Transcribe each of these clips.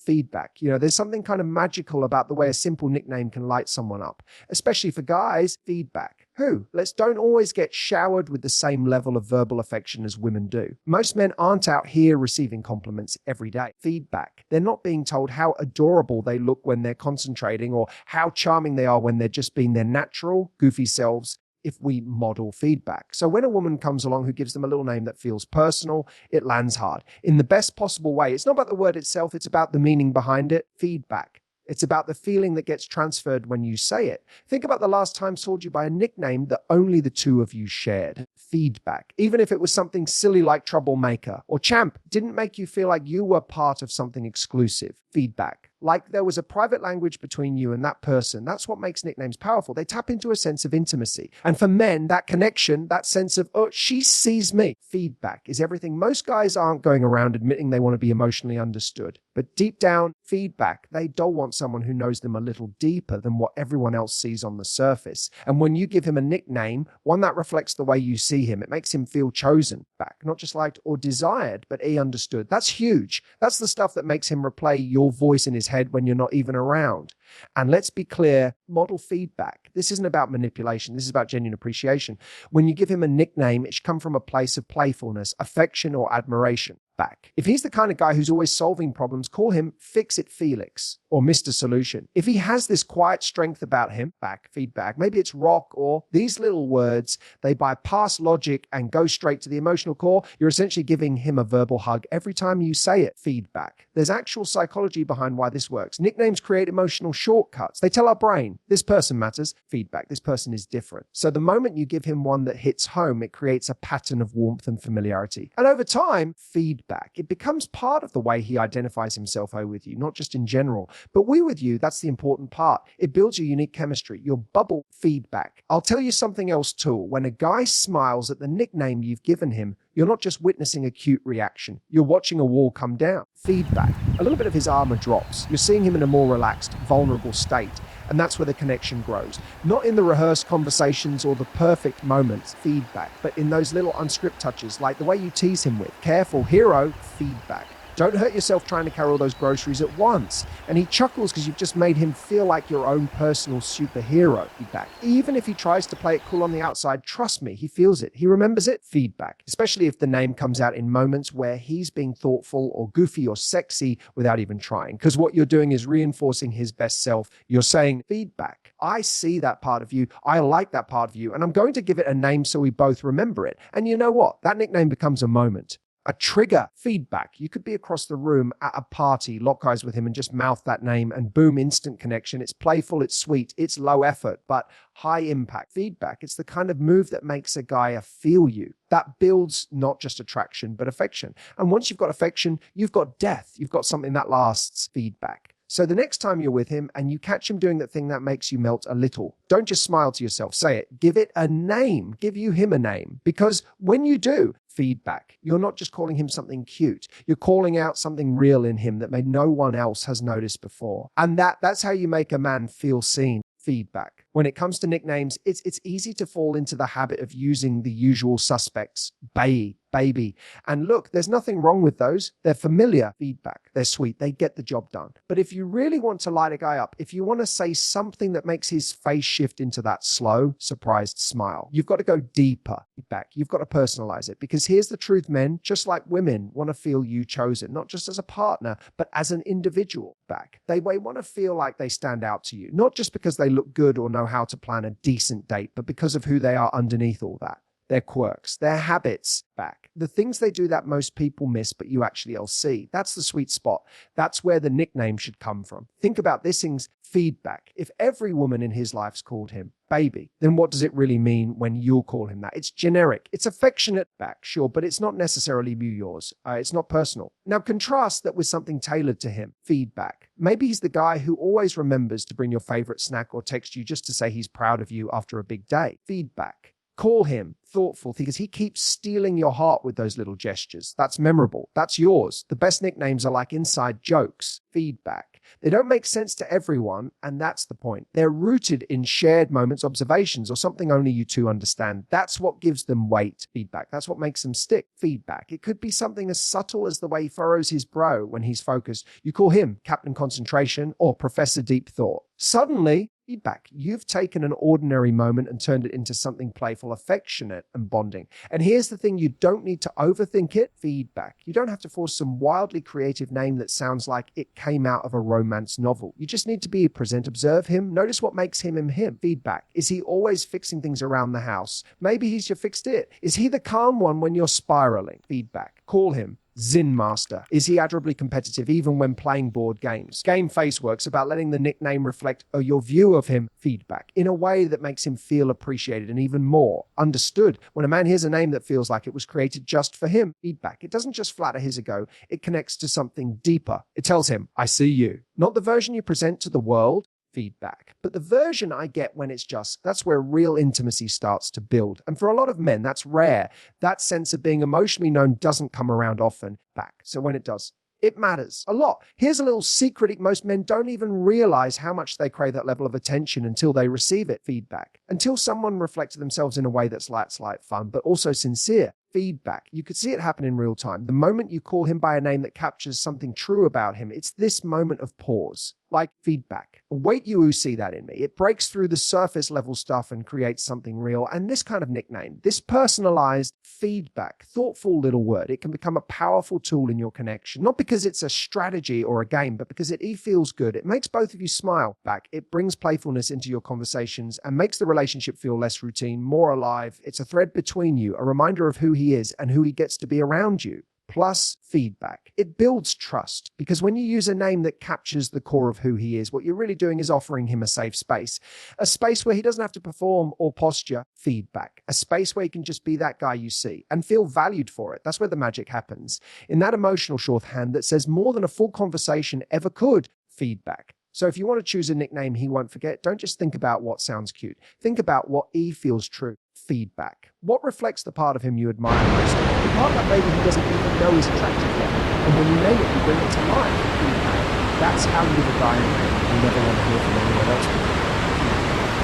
feedback. There's something kind of magical about the way a simple nickname can light someone up, especially for guys. Feedback. Let's don't always get showered with the same level of verbal affection as women do. Most men aren't out here receiving compliments every day. Feedback. They're not being told how adorable they look when they're concentrating or how charming they are when they're just being their natural, goofy selves. If we model feedback. So when a woman comes along who gives them a little name that feels personal, it lands hard in the best possible way. It's not about the word itself. It's about the meaning behind it. Feedback. It's about the feeling that gets transferred when you say it. Think about the last time told you by a nickname that only the two of you shared. Feedback. Even if it was something silly like troublemaker or champ, didn't make you feel like you were part of something exclusive. Feedback. Like there was a private language between you and that person. That's what makes nicknames powerful. They tap into a sense of intimacy. And for men, that connection, that sense of, oh, she sees me. Feedback is everything. Most guys aren't going around admitting they want to be emotionally understood. But deep down, feedback, they don't want someone who knows them a little deeper than what everyone else sees on the surface. And when you give him a nickname, one that reflects the way you see him, it makes him feel chosen back, not just liked or desired, but he understood. That's huge. That's the stuff that makes him replay your voice in his head when you're not even around. And let's be clear, model feedback. This isn't about manipulation. This is about genuine appreciation. When you give him a nickname, it should come from a place of playfulness, affection, or admiration. Back. If he's the kind of guy who's always solving problems, call him Fix It Felix or Mr. Solution. If he has this quiet strength about him, back, feedback, maybe it's rock or these little words, they bypass logic and go straight to the emotional core. You're essentially giving him a verbal hug every time you say it. Feedback. There's actual psychology behind why this works. Nicknames create emotional shortcuts. They tell our brain, this person matters. Feedback. This person is different. So the moment you give him one that hits home, it creates a pattern of warmth and familiarity. And over time, feedback. It becomes part of the way he identifies himself with you, not just in general, but with you, that's the important part. It builds your unique chemistry, your bubble. Feedback. I'll tell you something else too. When a guy smiles at the nickname you've given him, you're not just witnessing a cute reaction. You're watching a wall come down. Feedback. A little bit of his armor drops. You're seeing him in a more relaxed, vulnerable state. And that's where the connection grows. Not in the rehearsed conversations or the perfect moments, feedback, but in those little unscripted touches, like the way you tease him with. Careful, hero, feedback. Don't hurt yourself trying to carry all those groceries at once. And he chuckles because you've just made him feel like your own personal superhero. Feedback. Even if he tries to play it cool on the outside, trust me, he feels it. He remembers it. Feedback. Especially if the name comes out in moments where he's being thoughtful or goofy or sexy without even trying. Because what you're doing is reinforcing his best self. You're saying, feedback. I see that part of you. I like that part of you. And I'm going to give it a name so we both remember it. And you know what? That nickname becomes a moment. A trigger. Feedback. You could be across the room at a party, lock eyes with him and just mouth that name and boom, instant connection. It's playful, it's sweet, it's low effort, but high impact. Feedback. It's the kind of move that makes a guy feel you. That builds not just attraction, but affection. And once you've got affection, you've got depth. You've got something that lasts. Feedback. So the next time you're with him and you catch him doing that thing that makes you melt a little, don't just smile to yourself, say it. Give it a name. Give him a name. Because when you do, feedback, you're not just calling him something cute. You're calling out something real in him that maybe no one else has noticed before. And that's how you make a man feel seen. Feedback. When it comes to nicknames, it's easy to fall into the habit of using the usual suspects, baby. And look, there's nothing wrong with those. They're familiar. Feedback. They're sweet. They get the job done. But if you really want to light a guy up, if you want to say something that makes his face shift into that slow, surprised smile, you've got to go deeper. Feedback. You've got to personalize it. Because here's the truth, men, just like women want to feel you chosen, not just as a partner, but as an individual. Back. They want to feel like they stand out to you, not just because they look good or know how to plan a decent date, but because of who they are underneath all that. Their quirks, their habits. Back. The things they do that most people miss, but you actually all see. That's the sweet spot. That's where the nickname should come from. Think about this thing's feedback. If every woman in his life's called him baby, then what does it really mean when you'll call him that? It's generic. It's affectionate back, sure, but it's not necessarily yours. It's not personal. Now contrast that with something tailored to him. Feedback. Maybe he's the guy who always remembers to bring your favorite snack or text you just to say he's proud of you after a big day. Feedback. Call him thoughtful because he keeps stealing your heart with those little gestures. That's memorable. That's yours. The best nicknames are like inside jokes, feedback. They don't make sense to everyone, and that's the point. They're rooted in shared moments, observations, or something only you two understand. That's what gives them weight, feedback. That's what makes them stick, feedback. It could be something as subtle as the way he furrows his brow when he's focused. You call him Captain Concentration or Professor Deep Thought. Suddenly, feedback. You've taken an ordinary moment and turned it into something playful, affectionate, and bonding. And here's the thing, you don't need to overthink it. Feedback. You don't have to force some wildly creative name that sounds like it came out of a romance novel. You just need to be present, observe him, notice what makes him him. Feedback. Is he always fixing things around the house? Maybe he's your fixed it. Is he the calm one when you're spiraling? Feedback. Call him Zen Master. Is he admirably competitive even when playing board games? Game face works about letting the nickname reflect your view of him, feedback, in a way that makes him feel appreciated and even more understood. When a man hears a name that feels like it was created just for him, feedback. It doesn't just flatter his ego, it connects to something deeper. It tells him, I see you. Not the version you present to the world, feedback, but the version I get when it's just, that's where real intimacy starts to build. And for a lot of men, that's rare. That sense of being emotionally known doesn't come around often. Back. So when it does, it matters a lot. Here's a little secret. Most men don't even realize how much they crave that level of attention until they receive it, feedback. Until someone reflects themselves in a way that's light fun, but also sincere. Feedback. You could see it happen in real time. The moment you call him by a name that captures something true about him, it's this moment of pause, like feedback. Wait, you see that in me. It breaks through the surface level stuff and creates something real. And this kind of nickname, this personalized feedback, thoughtful little word, it can become a powerful tool in your connection. Not because it's a strategy or a game, but because it feels good. It makes both of you smile back. It brings playfulness into your conversations and makes the relationship feel less routine, more alive. It's a thread between you, a reminder of who he is and who he gets to be around you. Plus feedback. It builds trust because when you use a name that captures the core of who he is, what you're really doing is offering him a safe space, a space where he doesn't have to perform or posture. Feedback. A space where he can just be that guy you see and feel valued for it. That's where the magic happens. In that emotional shorthand that says more than a full conversation ever could. Feedback. So if you want to choose a nickname he won't forget, don't just think about what sounds cute. Think about what feels true. Feedback. What reflects the part of him you admire most? The part that maybe he doesn't even know is attractive yet. And when you name it, you bring it to life. Feedback. That's how you live a guy in name you never want to hear from anyone else.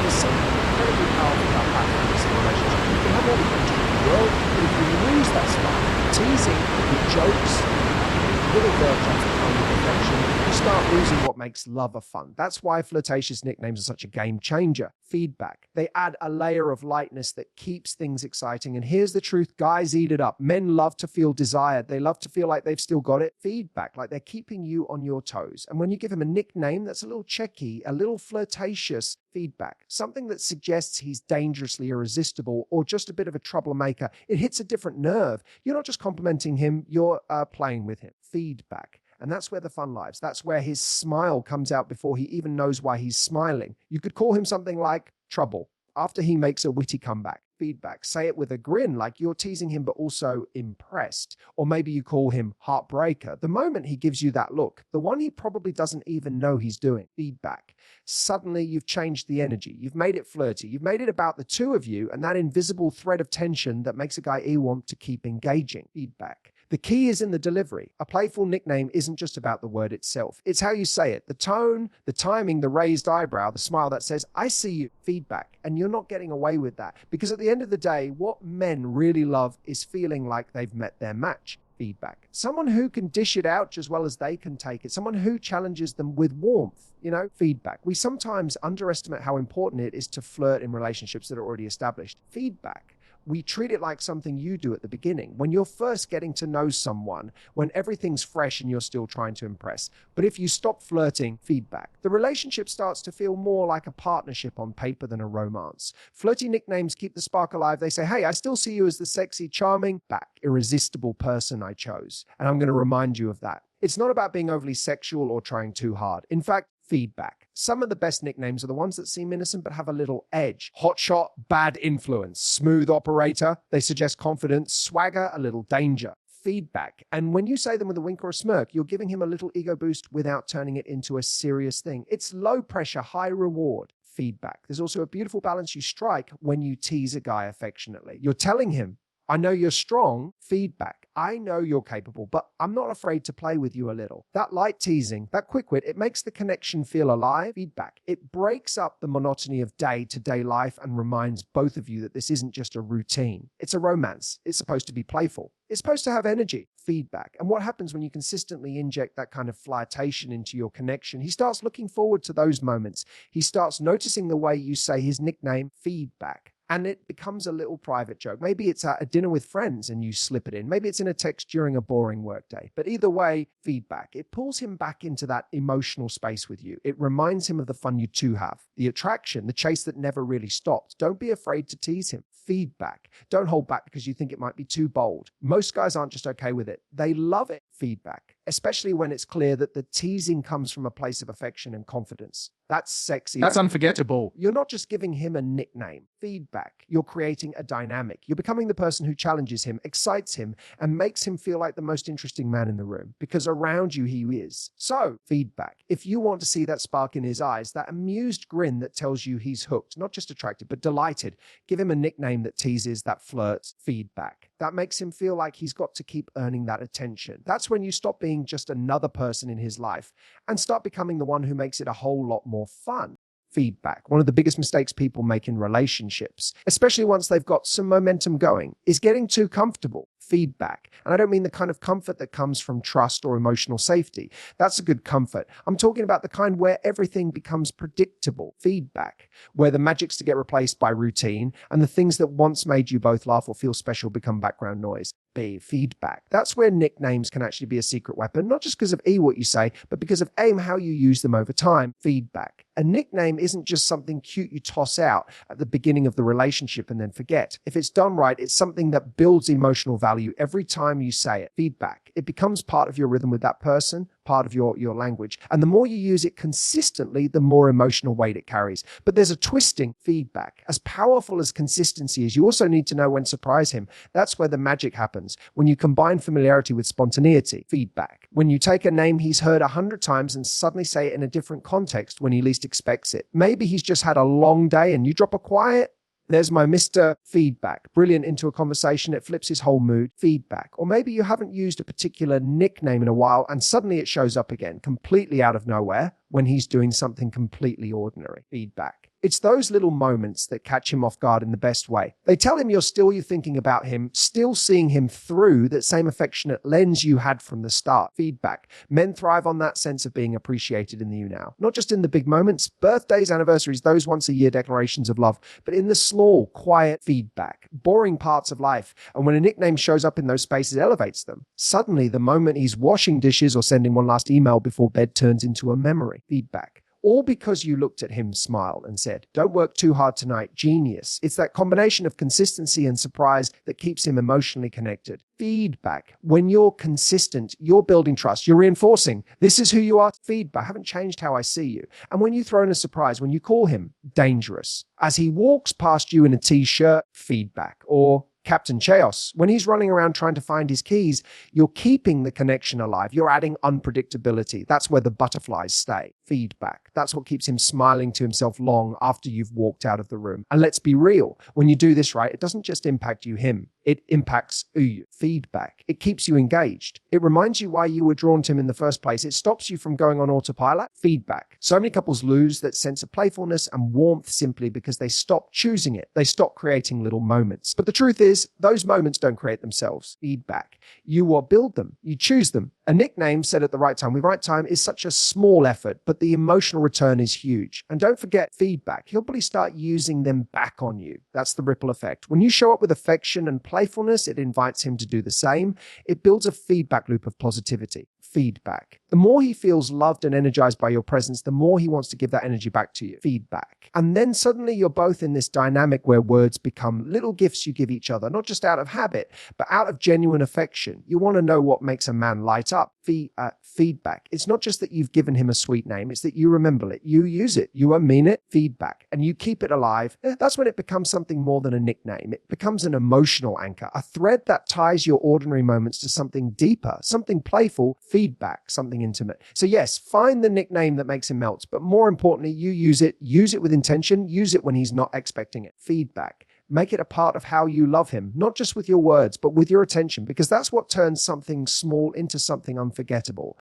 There's something incredibly powerful about practice in a relationship. You can have all the friends in the world, but if you lose that spark, teasing, with jokes, little verbs of affection, you start losing what makes love a fun. That's why flirtatious nicknames are such a game changer. Feedback. They add a layer of lightness that keeps things exciting. And here's the truth, guys eat it up. Men love to feel desired. They love to feel like they've still got it. Feedback, like they're keeping you on your toes. And when you give him a nickname that's a little cheeky, a little flirtatious, feedback, something that suggests he's dangerously irresistible or just a bit of a troublemaker, it hits a different nerve. You're not just complimenting him, you're playing with him. Feedback. And that's where the fun lies. That's where his smile comes out before he even knows why he's smiling. You could call him something like trouble after he makes a witty comeback. Feedback. Say it with a grin, like you're teasing him but also impressed. Or maybe you call him heartbreaker. The moment he gives you that look, the one he probably doesn't even know he's doing. Feedback. Suddenly you've changed the energy. You've made it flirty. You've made it about the two of you and that invisible thread of tension that makes a guy want to keep engaging. Feedback. The key is in the delivery. A playful nickname isn't just about the word itself. It's how you say it, the tone, the timing, the raised eyebrow, the smile that says, I see you. Feedback. And you're not getting away with that. Because at the end of the day, what men really love is feeling like they've met their match. Feedback. Someone who can dish it out as well as they can take it. Someone who challenges them with warmth. Feedback. We sometimes underestimate how important it is to flirt in relationships that are already established. Feedback. We treat it like something you do at the beginning, when you're first getting to know someone, when everything's fresh and you're still trying to impress. But if you stop flirting, feedback, the relationship starts to feel more like a partnership on paper than a romance. Flirty nicknames keep the spark alive. They say, hey, I still see you as the sexy, charming, irresistible person I chose. And I'm going to remind you of that. It's not about being overly sexual or trying too hard. In fact, feedback. Some of the best nicknames are the ones that seem innocent but have a little edge. Hotshot, bad influence. Smooth operator, they suggest confidence. Swagger, a little danger. Feedback. And when you say them with a wink or a smirk, you're giving him a little ego boost without turning it into a serious thing. It's low pressure, high reward. feedback. There's also a beautiful balance you strike when you tease a guy affectionately. You're telling him, I know you're strong, feedback. I know you're capable, but I'm not afraid to play with you a little. That light teasing, that quick wit, it makes the connection feel alive, feedback. It breaks up the monotony of day-to-day life and reminds both of you that this isn't just a routine. It's a romance. It's supposed to be playful. It's supposed to have energy, feedback. And what happens when you consistently inject that kind of flirtation into your connection? He starts looking forward to those moments. He starts noticing the way you say his nickname, feedback. And it becomes a little private joke. Maybe it's at a dinner with friends and you slip it in. Maybe it's in a text during a boring workday. But either way, feedback. It pulls him back into that emotional space with you. It reminds him of the fun you two have, the attraction, the chase that never really stopped. Don't be afraid to tease him. Feedback. Don't hold back because you think it might be too bold. Most guys aren't just okay with it. They love it. Feedback, especially when it's clear that the teasing comes from a place of affection and confidence. That's sexy. That's unforgettable. You're not just giving him a nickname. Feedback. You're creating a dynamic. You're becoming the person who challenges him, excites him, and makes him feel like the most interesting man in the room because around you he is. So, feedback. If you want to see that spark in his eyes, that amused grin that tells you he's hooked, not just attracted, but delighted, give him a nickname that teases, that flirts. Feedback. That makes him feel like he's got to keep earning that attention. That's when you stop being just another person in his life and start becoming the one who makes it a whole lot more fun. Feedback. One of the biggest mistakes people make in relationships, especially once they've got some momentum going, is getting too comfortable. Feedback. And I don't mean the kind of comfort that comes from trust or emotional safety. That's a good comfort. I'm talking about the kind where everything becomes predictable. Feedback. Where the magic's to get replaced by routine and the things that once made you both laugh or feel special become background noise. B. Feedback. That's where nicknames can actually be a secret weapon, not just because of E, what you say, but because of A, how you use them over time. Feedback. A nickname isn't just something cute you toss out at the beginning of the relationship and then forget. If it's done right, it's something that builds emotional value every time you say it. Feedback. It becomes part of your rhythm with that person, part of your language. And the more you use it consistently, the more emotional weight it carries. But there's a twisting. Feedback. As powerful as consistency is, you also need to know when to surprise him. That's where the magic happens. When you combine familiarity with spontaneity. Feedback. When you take a name he's heard 100 times and suddenly say it in a different context when he least expects it. Maybe he's just had a long day and you drop a quiet, there's my Mr. Feedback. Brilliant into a conversation. It flips his whole mood. Feedback. Or maybe you haven't used a particular nickname in a while and suddenly it shows up again, completely out of nowhere, when he's doing something completely ordinary. Feedback. It's those little moments that catch him off guard in the best way. They tell him you're thinking about him, still seeing him through that same affectionate lens you had from the start. Feedback. Men thrive on that sense of being appreciated in the you now. Not just in the big moments, birthdays, anniversaries, those once-a-year declarations of love, but in the small, quiet feedback, boring parts of life. And when a nickname shows up in those spaces, it elevates them. Suddenly, the moment he's washing dishes or sending one last email before bed turns into a memory. Feedback. All because you looked at him, smiled, and said, "Don't work too hard tonight, genius." It's that combination of consistency and surprise that keeps him emotionally connected. Feedback. When you're consistent, you're building trust, you're reinforcing, this is who you are. Feedback. I haven't changed how I see you. And when you throw in a surprise, when you call him dangerous, as he walks past you in a t-shirt, feedback. Or Captain Chaos, when he's running around trying to find his keys, you're keeping the connection alive. You're adding unpredictability. That's where the butterflies stay. Feedback. That's what keeps him smiling to himself long after you've walked out of the room. And let's be real, when you do this right, it doesn't just impact you, him. It impacts you. Feedback. It keeps you engaged. It reminds you why you were drawn to him in the first place. It stops you from going on autopilot. Feedback. So many couples lose that sense of playfulness and warmth simply because they stop choosing it. They stop creating little moments. But the truth is, those moments don't create themselves. Feedback. You will build them. You choose them. A nickname said at the right time with right time is such a small effort, but the emotional return is huge. And don't forget feedback. He'll probably start using them back on you. That's the ripple effect. When you show up with affection and playfulness, it invites him to do the same. It builds a feedback loop of positivity. Feedback. The more he feels loved and energized by your presence, the more he wants to give that energy back to you. Feedback. And then suddenly you're both in this dynamic where words become little gifts you give each other, not just out of habit, but out of genuine affection. You want to know what makes a man light up. feedback. It's not just that you've given him a sweet name, it's that you remember it, you use it, you mean it, feedback, and you keep it alive. That's when it becomes something more than a nickname. It becomes an emotional anchor, a thread that ties your ordinary moments to something deeper, something playful, feedback, something intimate. So yes, find the nickname that makes him melt, but more importantly, you use it with intention, use it when he's not expecting it. Feedback. Make it a part of how you love him, not just with your words, but with your attention, because that's what turns something small into something unforgettable.